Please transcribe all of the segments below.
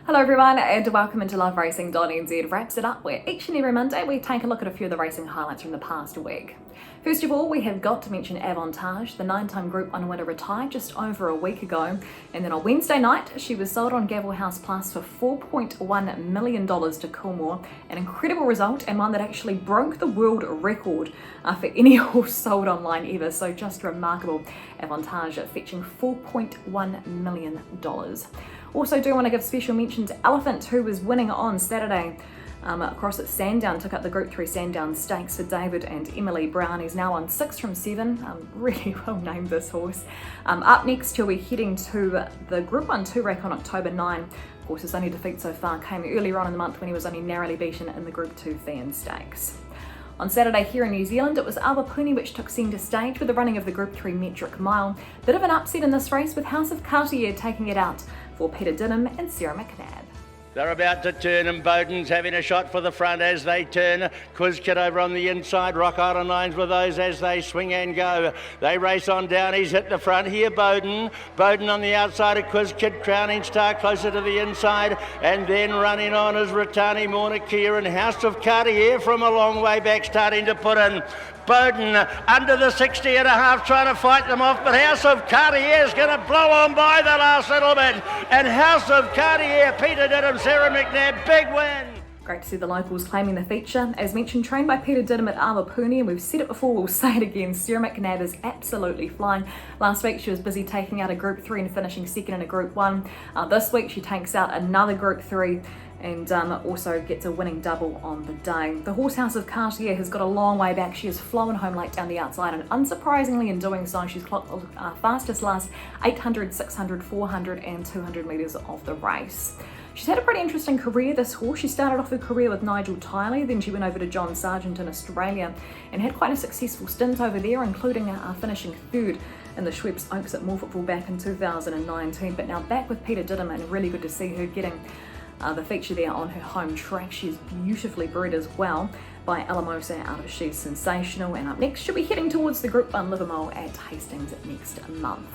Hello everyone and welcome into LOVERACING.NZ Wraps It Up, where each and every Monday we take a look at a few of the racing highlights from the past week. First of all, we have got to mention Awapuni. The 9-time Group 1 winner retired just over a week ago, and then on Wednesday night she was sold on Gavel House Plus for $4.1 million to Coolmore. An incredible result, and one that actually broke the world record for any horse sold online ever, so just remarkable. Awapuni fetching $4.1 million. Also do want to give special mention to Elephant, who was winning on Saturday across at Sandown. Took up the Group 3 Sandown Stakes for David and Emily Brown. He's now on 6 from 7. Really well named, this horse. Up next, he'll be heading to the Group 1 2 race on October 9. Of course, his only defeat so far came earlier on in the month when he was only narrowly beaten in the Group 2 Fan Stakes. On Saturday here in New Zealand, it was Awapuni which took centre stage with the running of the Group 3 Metric Mile. Bit of an upset in this race, with House of Cartier taking it out for Peter Dinham and Sarah McNabb. They're about to turn, and Bowden's having a shot for the front as they turn. Quizkid over on the inside. Rock Island lines with those as they swing and go. They race on down. He's hit the front here, Bowden. Bowden on the outside of Quizkid. Crowning Star closer to the inside. And then running on is Ratani Mornakia, and House of Cartier from a long way back starting to put in. Bowden under the 60 and a half trying to fight them off, but House of Cartier is going to blow on by the last little bit. And House of Cartier, Peter Dinham, Sarah McNabb, big win. Great to see the locals claiming the feature. As mentioned, trained by Peter Dinham at Awapuni, and we've said it before, we'll say it again, Sarah McNabb is absolutely flying. Last week she was busy taking out a Group 3 and finishing second in a Group 1. This week she takes out another Group 3 and also gets a winning double on the day. The horse House of Cartier has got a long way back. She has flown home late down the outside, and unsurprisingly in doing so, she's clocked fastest last 800, 600, 400 and 200 metres of the race. She's had a pretty interesting career, this horse. She started off her career with Nigel Tiley, then she went over to John Sargent in Australia and had quite a successful stint over there, including finishing third in the Schweppes Oaks at More Football back in 2019. But now back with Peter Dinham, and really good to see her getting the feature there on her home track. She is beautifully bred as well by Alamosa out of She's Sensational. And up next, she'll be heading towards the Group 1 Livermore at Hastings next month.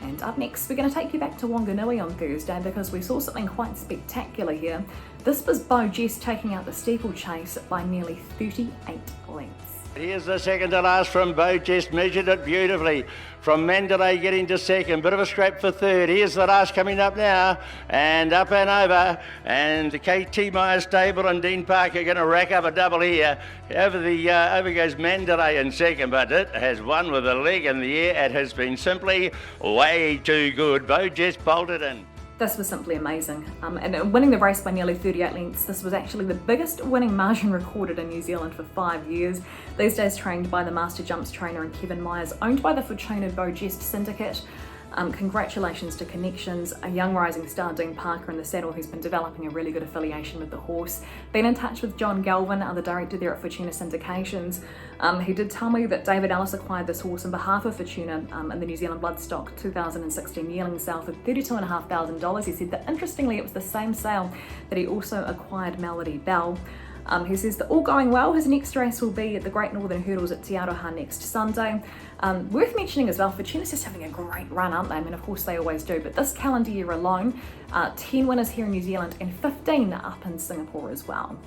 And up next, we're going to take you back to Wanganui on Thursday, because we saw something quite spectacular here. This was Beau Geste taking out the steeplechase by nearly 38 lengths. Here's the second to last from Beau Geste, measured it beautifully. From Mandalay getting to second, bit of a scrap for third. Here's the last coming up now, and up and over. And the KT Meyer stable and Dean Parker going to rack up a double here. Over goes Mandalay in second, but it has won with a leg in the air. It has been simply way too good. Beau Geste bolted in. This was simply amazing, and winning the race by nearly 38 lengths. This was actually the biggest winning margin recorded in New Zealand for 5 years. These days trained by the Master Jumps trainer and Kevin Myers, owned by the Fortuna Beau Geste syndicate. Congratulations to Connections, a young rising star Dean Parker in the saddle, who's been developing a really good affiliation with the horse. Been in touch with John Galvin, the director there at Fortuna Syndications. He did tell me that David Ellis acquired this horse on behalf of Fortuna in the New Zealand Bloodstock 2016 yearling sale for $32,500. He said that interestingly it was the same sale that he also acquired Melody Bell. He says that all going well, his next race will be at the Great Northern Hurdles at Te Aroha next Sunday. Worth mentioning as well, Fortuna's just having a great run, aren't they? I mean, of course they always do, but this calendar year alone, 10 winners here in New Zealand and 15 up in Singapore as well.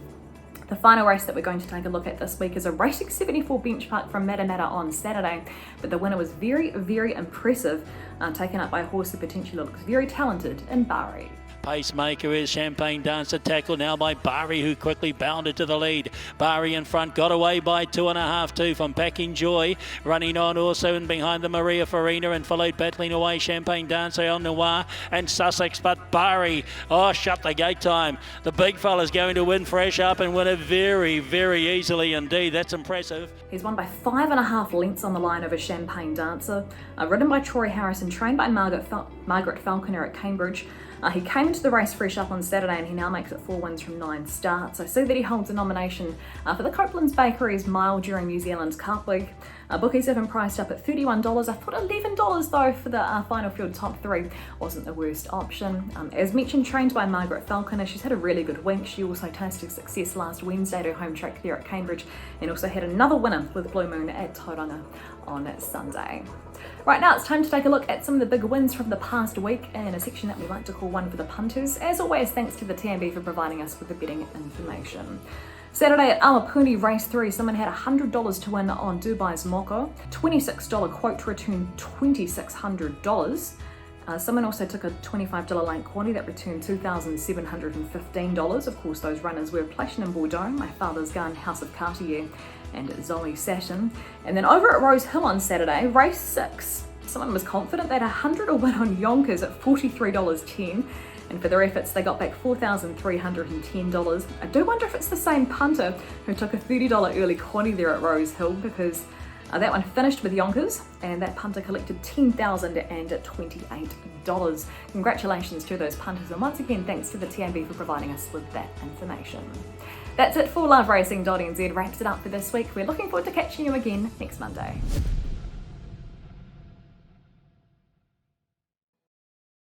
The final race that we're going to take a look at this week is a Racing 74 bench park from Matamata on Saturday, but the winner was very, very impressive, taken up by a horse who potentially looks very talented in Bari. Pacemaker is Champagne Dancer, tackled now by Bari, who quickly bounded to the lead. Bari in front, got away by 2.5 2 from Packing Joy. Running on also and behind the Maria Farina, and followed battling away Champagne Dancer, El Noir and Sussex, but Bari, shut the gate time. The big fella's going to win fresh up and win it very, very easily indeed. That's impressive. He's won by 5.5 lengths on the line over Champagne Dancer. Ridden by Troy Harrison, trained by Margaret Falconer at Cambridge. He came into the race fresh up on Saturday, and he now makes it 4 wins from 9 starts. I see that he holds a nomination for the Copeland's Bakeries Mile during New Zealand's Cup Week. Bookies have him priced up at $31. I thought $11 though for the final field top 3 wasn't the worst option. As mentioned, trained by Margaret Falconer, she's had a really good week. She also tasted success last Wednesday at her home track there at Cambridge, and also had another winner with Blue Moon at Tauranga on Sunday. Right now it's time to take a look at some of the big wins from the past week in a section that we like to call one for the punters. As always, thanks to the TMB for providing us with the betting information. Saturday at Awapuni, race 3, someone had $100 to win on Dubai's Moko, $26 quote to return $2,600. Someone also took a $25 lane quantity that returned $2,715. Of course, those runners were Platinum Bordeaux, My Father's Gun, House of Cartier, and Zoe Satin. And then over at Rose Hill on Saturday, race 6, someone was confident they had $100 to win on Yonkers at $43.10. And for their efforts, they got back $4,310. I do wonder if it's the same punter who took a $30 early quantity there at Rose Hill, because that one finished with Yonkers, and that punter collected $10,028. Congratulations to those punters, and once again, thanks to the TMB for providing us with that information. That's it for LOVERACING.NZ Wraps It Up for this week. We're looking forward to catching you again next Monday.